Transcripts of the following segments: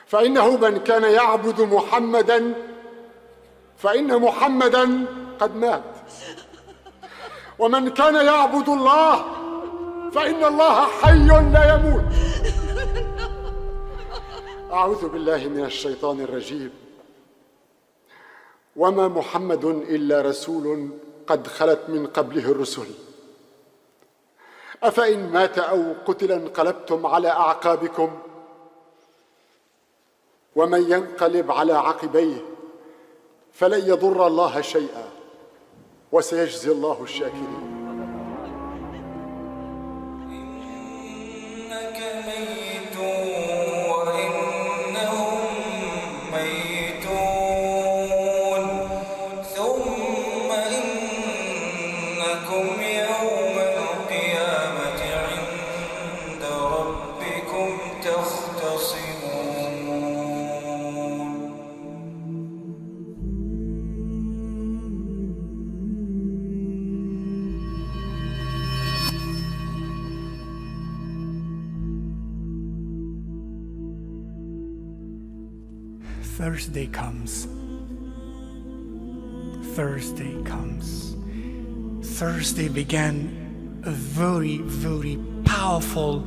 فإنه من كان يعبد محمدا فإن محمدا قد مات، ومن كان يعبد الله فإن الله حي لا يموت. أعوذ بالله من الشيطان الرجيم. وما محمد إلا رسول قد خلت من قبله الرسل، أفإن مات أو قتل انقلبتم على أعقابكم، ومن ينقلب على عقبيه فلن يضر الله شيئا وسيجزي الله الشاكرين. Thursday comes. Thursday comes. Thursday began a very, very powerful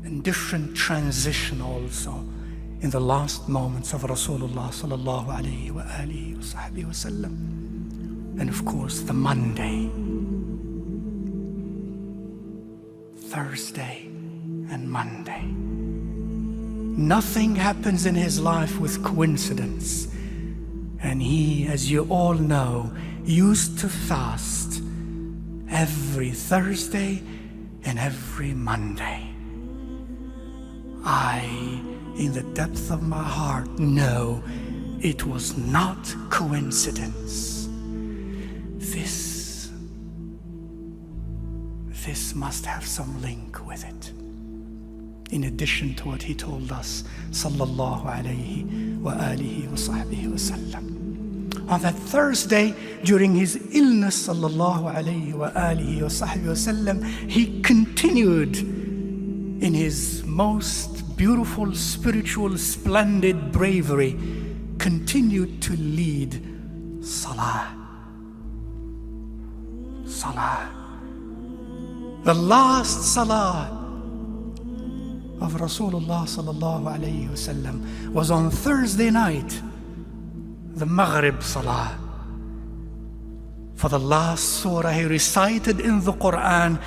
and different transition also in the last moments of Rasulullah sallallahu alayhi wa alihi wa sahbihi wa sallam. And of course the Monday, Thursday and Monday. Nothing happens in his life with coincidence. And he, as you all know, used to fast every Thursday and every Monday. I, in the depth of my heart, know it was not coincidence. This must have some link with it. In addition to what he told us, sallallahu alayhi wa alihi wa sahbihi wa sallam. On that Thursday, during his illness, sallallahu alayhi wa alihi wa sahbihi wa sallam, he continued in his most beautiful, spiritual, splendid bravery, continued to lead salah. Salah. The last salah of Rasulullah sallallahu alayhi wa sallam was on Thursday night, the Maghrib Salah. For the last surah he recited in the Quran,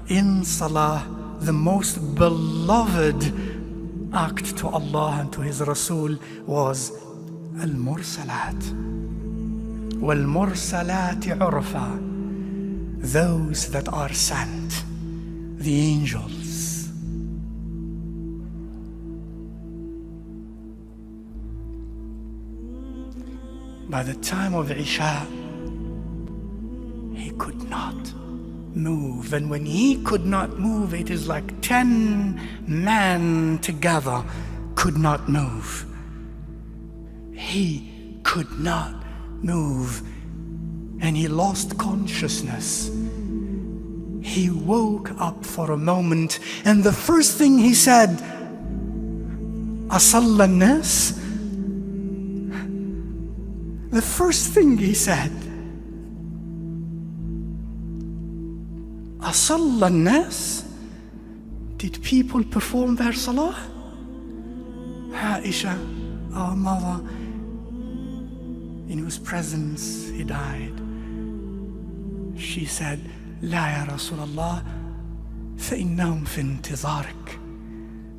in Salah, the most beloved act to Allah and to His Rasul was al-Mursalat. Wal-Mursalati urfa. Those that are sent, the angels. By the time of Isha, he could not move. And when he could not move, it is like 10 men together could not move. He could not move. And he lost consciousness. He woke up for a moment, and the first thing he said, Asalla an-nas? The first thing he said, Asalla an-nas? Did people perform their salah? Aisha, our mother, in whose presence he died, she said, La ya Rasulallah, فإنهم في انتظارك.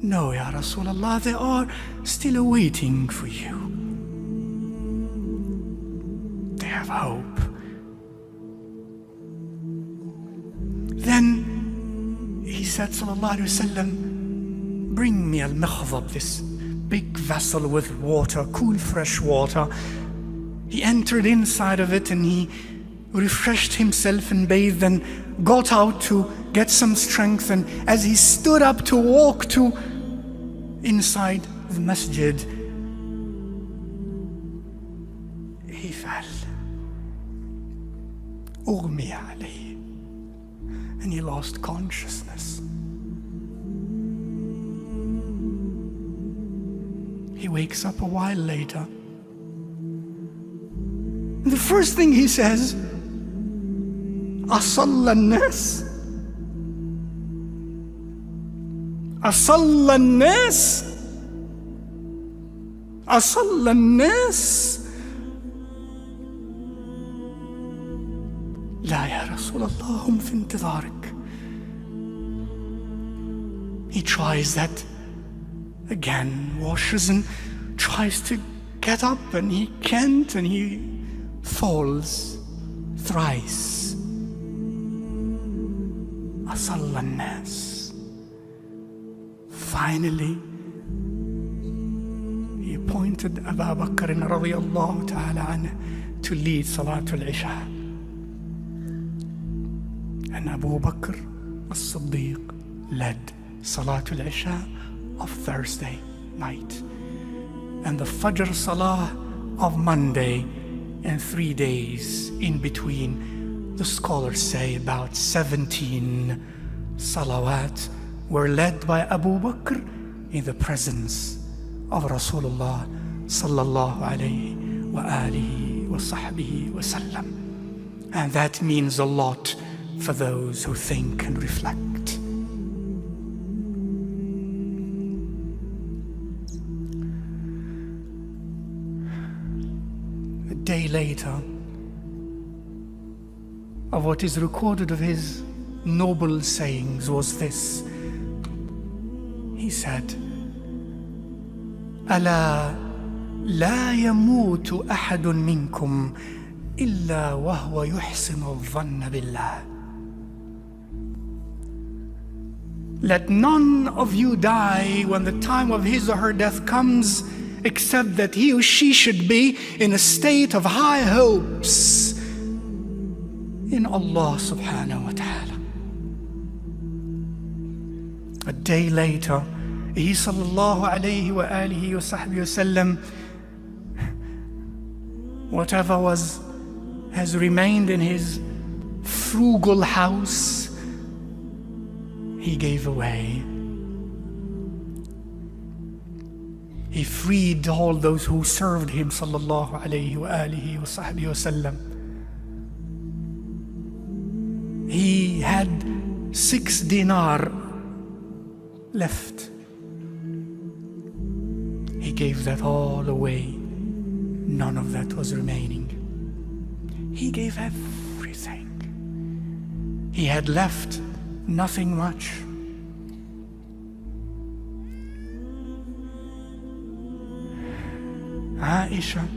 No, ya Rasulallah, they are still waiting for you. They have hope. Then he said, sallallahu alayhi wa sallam, bring me al-mikhdab, this big vessel with water, cool fresh water. He entered inside of it and he refreshed himself and bathed and got out to get some strength. And as he stood up to walk to inside the masjid, he fell. Ughmiya alayhi. And he lost consciousness. He wakes up a while later. The first thing he says, أصلى الناس أصلى الناس أصلى الناس. لا يا رسول الله هم في انتظارك. He tries that again, washes and tries to get up, and he can't, and he falls thrice. أصلى الناس. Finally, he appointed Abu Bakr radiyallahu ta'ala anhu to lead Salatul Isha. And Abu Bakr as-Siddiq led Salatul Isha of Thursday night and the Fajr Salah of Monday, and 3 days in between. The scholars say about 17 salawat were led by Abu Bakr in the presence of Rasulullah sallallahu alayhi wa alihi wa sahbihi wa sallam. And that means a lot for those who think and reflect. A day later, of what is recorded of his noble sayings was this. He said, ألا لا يموت أحد منكم إلا وهو يحسن الظن بالله. Let none of you die when the time of his or her death comes, except that he or she should be in a state of high hopes in Allah subhanahu wa ta'ala. A day later, he sallallahu alayhi wa alihi wa sahbihi wa sallam, whatever has remained in his frugal house, he gave away. He freed all those who served him sallallahu alayhi wa alihi wa sahbihi wa sallam. He had 6 dinar left. He gave that all away. None of that was remaining. He gave everything. He had left nothing much. Aisha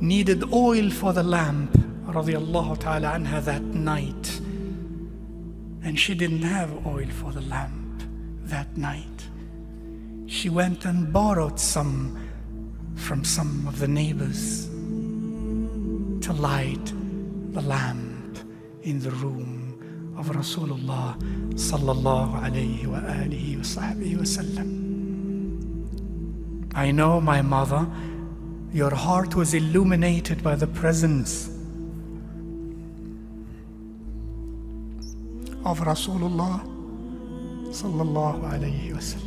needed oil for the lamp radiyallahu ta'ala anha that night, and she didn't have oil for the lamp that night. She went and borrowed some from some of the neighbors to light the lamp in the room of Rasulullah sallallahu alayhi wa alihi wa sahbihi wa sallam. I know, my mother, your heart was illuminated by the presence of Rasulullah sallallahu alayhi wa sallam.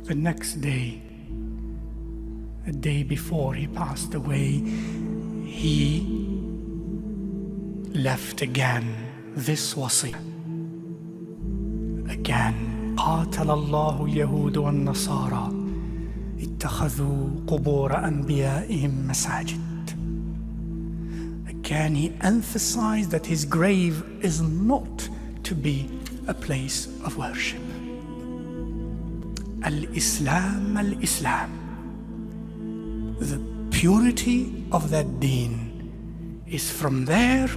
The next day, a day before he passed away, he left again this wasi. Again, قاتل الله اليهود والنصارى اتخذوا قبور أنبيائهم مساجد. Again, he emphasized that his grave is not to be a place of worship. Al-Islam, Al-Islam. The purity of that deen is from there.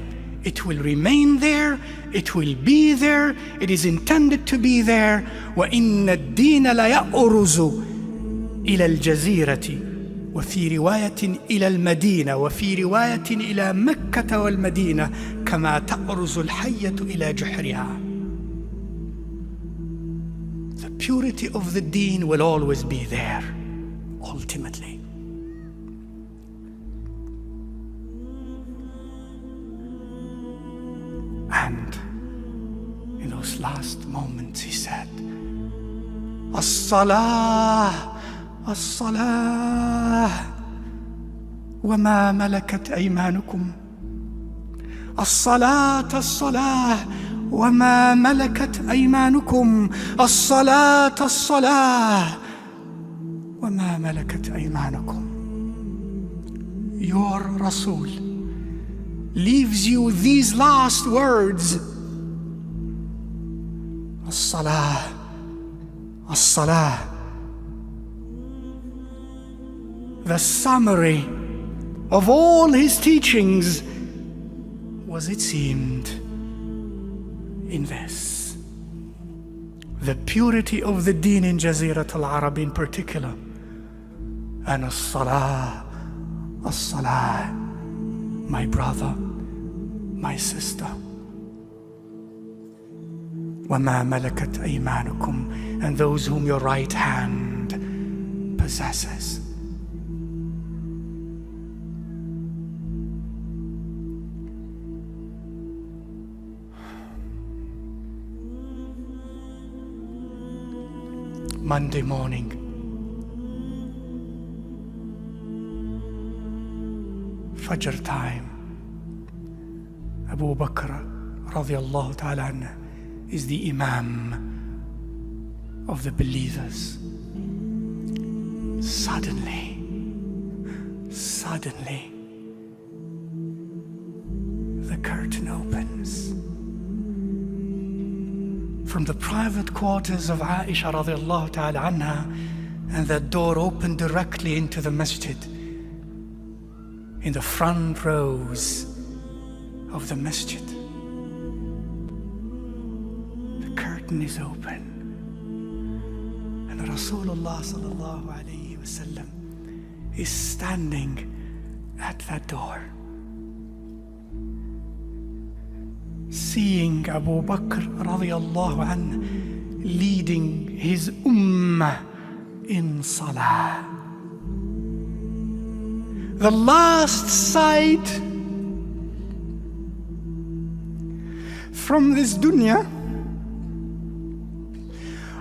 It will remain there. It will be there. It is intended to be there. وَإِنَّ الدِّينَ لَيَأْرُزُ إِلَى الْجَزِيرَةِ وفي رواية إلى المدينة وفي رواية إلى مكة والمدينة كما تأرز الحية إلى جحرها. The purity of the deen will always be there, ultimately. last moments, he said, As-salah, as-salah, وَمَا مَلَكَتْ أَيْمَانُكُمْ. الصلاة الصلاة وما ملكت أيمانكم. الصلاة الصلاة وما ملكت أيمانكم. Your Rasul leaves you these last words. الصلاة الصلاة. The summary of all his teachings was, it seemed, in this: the purity of the deen in Jazirat al-Arab in particular, and as-salah, as-salah, my brother, my sister. وَمَا مَلَكَتْ أَيْمَانُكُمْ, and those whom your right hand possesses. Monday morning, Fajr time, Abu Bakr radiallahu ta'ala anhu is the Imam of the believers. Suddenly, the curtain opens. From the private quarters of Aisha radiallahu ta'ala anha, and that door opened directly into the masjid. In the front rows of the masjid, the curtain is open, and Rasulullah sallallahu alayhi wasallam is standing at that door. Seeing Abu Bakr radiallahu anhu leading his ummah in salah. The last sight from this dunya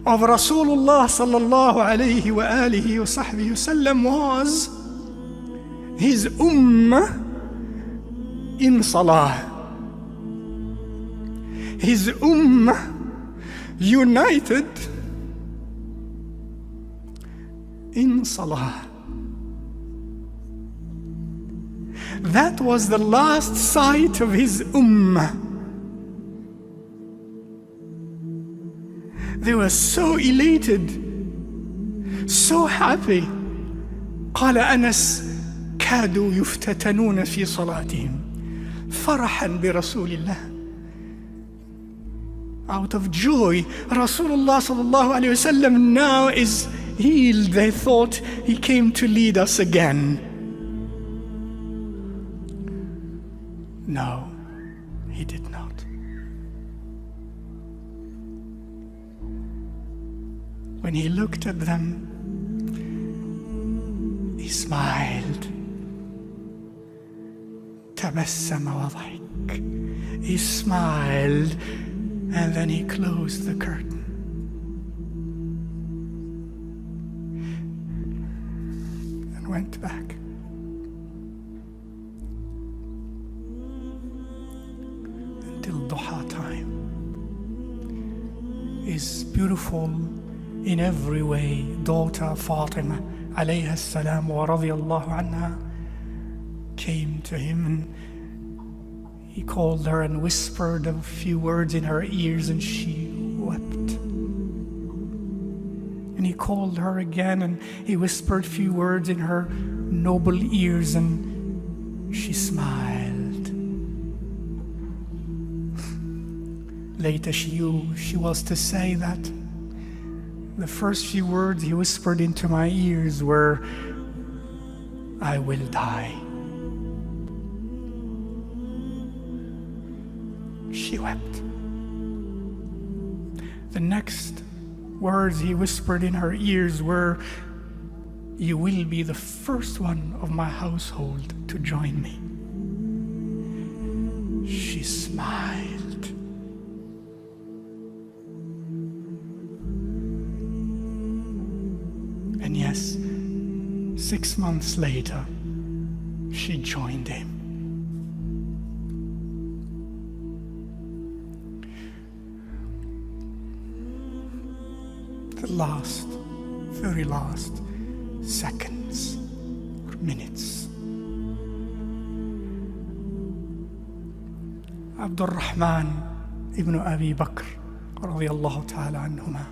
of Rasulullah sallallahu alayhi wa alihi wa sahbihi wasallam was his ummah in salah. His ummah united in salah. That was the last sight of his ummah. They were so elated, so happy. قال أنس كادوا يفتتنون في صلاتهم فرحا برسول الله. Out of joy, Rasulullah sallallahu alayhi wasallam now is healed. They thought he came to lead us again. No, he did not. When he looked at them, he smiled. تبسم وضحك. He smiled, and then he closed the curtain. And went back. Until duha time. His beautiful, in every way, daughter Fatima alayha salam wa radiyallahu anha came to him, and he called her and whispered a few words in her ears, and she wept. And he called her again, and he whispered a few words in her noble ears, and she smiled. Later she was to say that the first few words he whispered into my ears were, "I will die." She wept. The next words he whispered in her ears were, "You will be the first one of my household to join me." She smiled. 6 months later, she joined him. The last, very last seconds or minutes. Abdulrahman ibn Abi Bakr radiyallahu ta'ala anhuma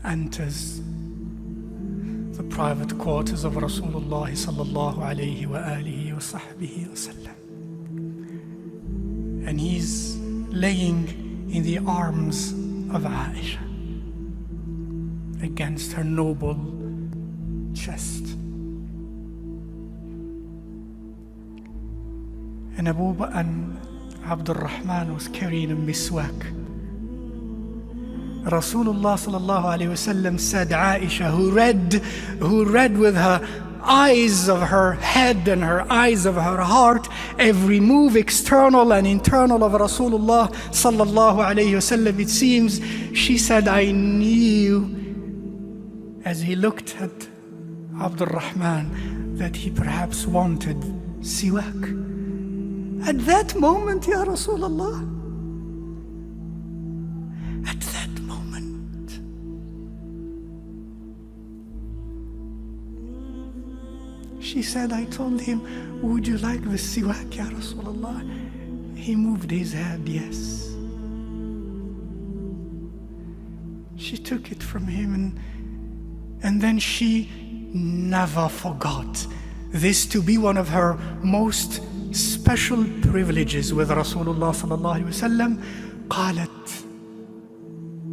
enters the private quarters of Rasulullah sallallahu alayhi wa alihi wa sahbihi wa sallam. And he's laying in the arms of Aisha against her noble chest. And Abu Bakr and Abdul Rahman was carrying a miswak. Rasulullah sallallahu alayhi wasallam said, Aisha, who read with her eyes of her head and her eyes of her heart every move, external and internal, of Rasulullah sallallahu alayhi wasallam, it seems, she said, I knew, as he looked at Abdul Rahman, that he perhaps wanted siwak. At that moment, Ya Rasulullah, at that moment, she said, I told him, would you like the siwak, Ya Rasulullah? He moved his head, yes. She took it from him, and then she never forgot this to be one of her most special privileges with Rasulullah sallallahu alaihi wasallam. قالت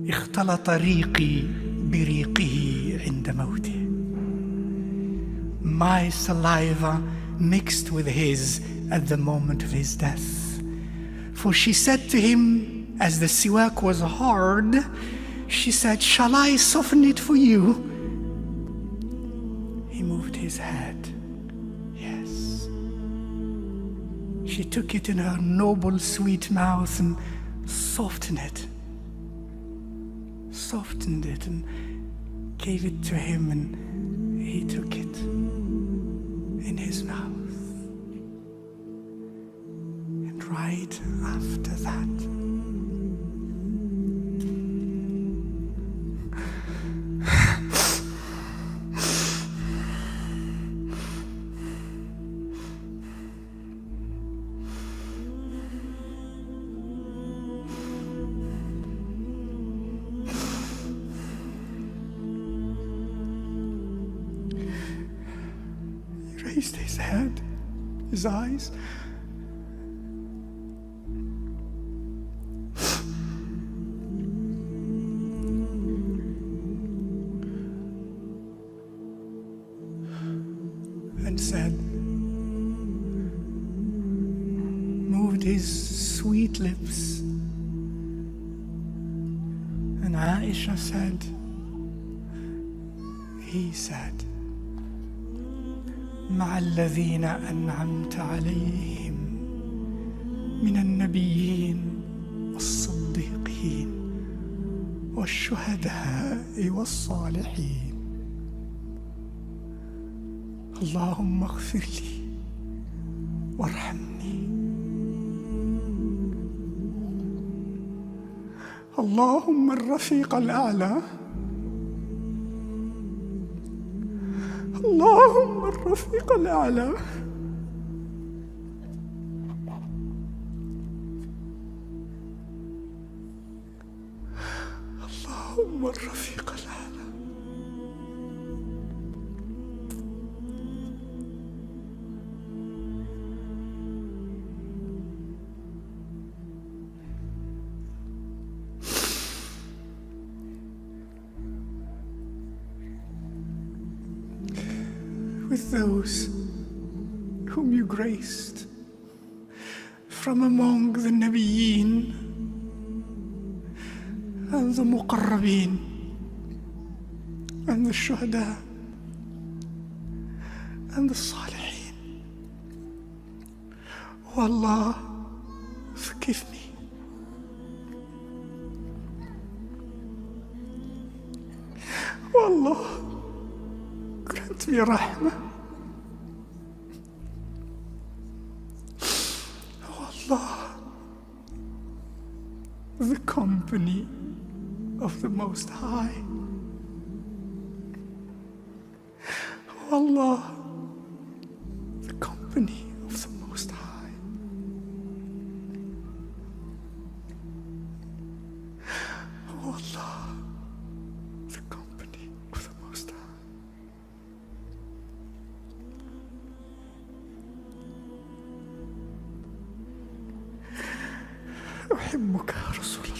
اختلط ريقي بريقه عند موته. My saliva mixed with his at the moment of his death. For she said to him, as the siwak was hard, she said, shall I soften it for you? He moved his head. She took it in her noble, sweet mouth and softened it, and gave it to him, and he took it in his mouth. And right after that, raised his head, his eyes, and said, moved his sweet lips, and Aisha said, he said, مع الذين أنعمت عليهم من النبيين والصديقين والشهداء والصالحين اللهم اغفر لي وارحمني اللهم الرفيق الأعلى اللهم الرفيق الأعلى اللهم الرفيق الأعلى. With those whom you graced from among the Nabiyyin and the Muqarrabeen and the Shuhada and the Salihin. Oh Allah, forgive me. Oh Allah, grant Grant me rahmah. Oh Allah, the company of the Most High. Oh Allah, the company of the Most High. Oh Allah, the company of the Most High. أحبك يا رسول الله.